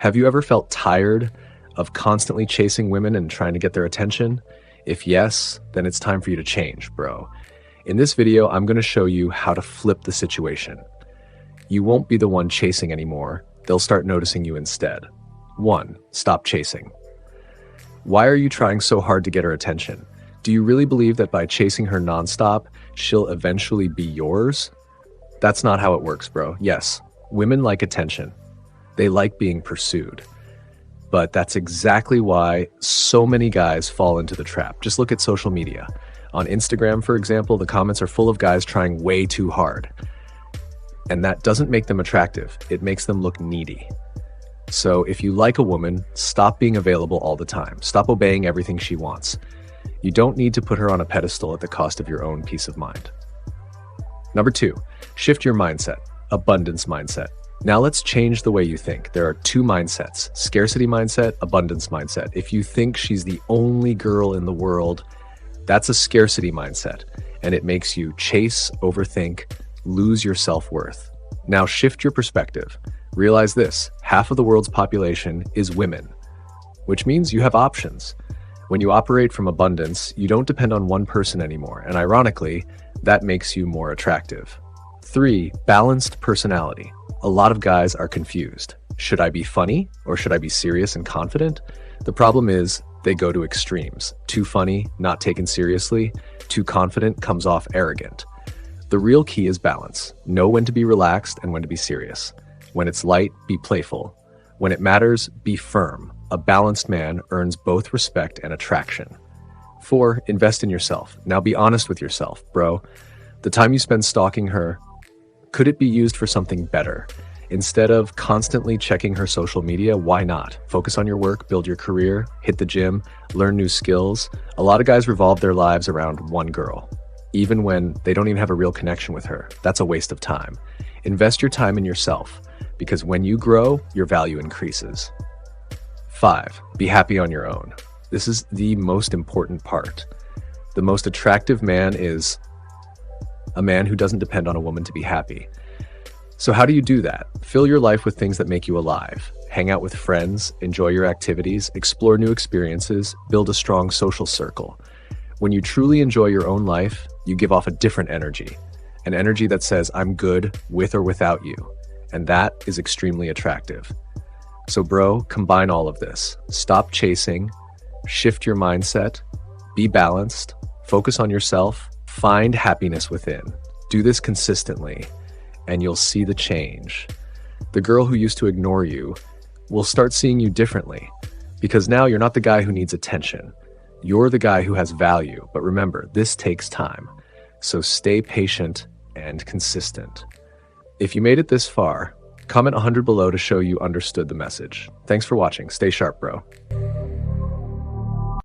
Have you ever felt tired of constantly chasing women and trying to get their attention? If yes, then it's time for you to change, bro. In this video, I'm going to show you how to flip the situation. You won't be the one chasing anymore. They'll start noticing you instead. 1. Stop chasing. Why are you trying so hard to get her attention? Do you really believe that by chasing her nonstop, she'll eventually be yours? That's not how it works, bro. Yes, women like attention. They like being pursued. But that's exactly why so many guys fall into the trap. Just look at social media. On Instagram, for example, the comments are full of guys trying way too hard. And that doesn't make them attractive. It makes them look needy. So if you like a woman, stop being available all the time. Stop obeying everything she wants. You don't need to put her on a pedestal at the cost of your own peace of mind. Number 2, shift your mindset, abundance mindset. Now let's change the way you think. There are 2 mindsets, scarcity mindset, abundance mindset. If you think she's the only girl in the world, that's a scarcity mindset, and it makes you chase, overthink, lose your self-worth. Now shift your perspective. Realize this, half of the world's population is women, which means you have options. When you operate from abundance, you don't depend on one person anymore, and ironically, that makes you more attractive. 3, balanced personality. A lot of guys are confused. Should I be funny or should I be serious and confident? The problem is they go to extremes. Too funny, not taken seriously. Too confident comes off arrogant. The real key is balance. Know when to be relaxed and when to be serious. When it's light, be playful. When it matters, be firm. A balanced man earns both respect and attraction. 4, invest in yourself. Now be honest with yourself, bro. The time you spend stalking her, could it be used for something better? Instead of constantly checking her social media, why not? Focus on your work, build your career, hit the gym, learn new skills. A lot of guys revolve their lives around one girl, even when they don't even have a real connection with her. That's a waste of time. Invest your time in yourself, because when you grow, your value increases. 5, be happy on your own. This is the most important part. The most attractive man is a man who doesn't depend on a woman to be happy. So how do you do that? Fill your life with things that make you alive. Hang out with friends, enjoy your activities, explore new experiences, build a strong social circle. When you truly enjoy your own life, you give off a different energy, an energy that says, I'm good with or without you. And that is extremely attractive. So bro, combine all of this. Stop chasing, shift your mindset, be balanced, focus on yourself, find happiness within. Do this consistently, and you'll see the change. The girl who used to ignore you will start seeing you differently, because now you're not the guy who needs attention. You're the guy who has value, but remember, this takes time. So stay patient and consistent. If you made it this far, comment 100 below to show you understood the message. Thanks for watching. Stay sharp, bro.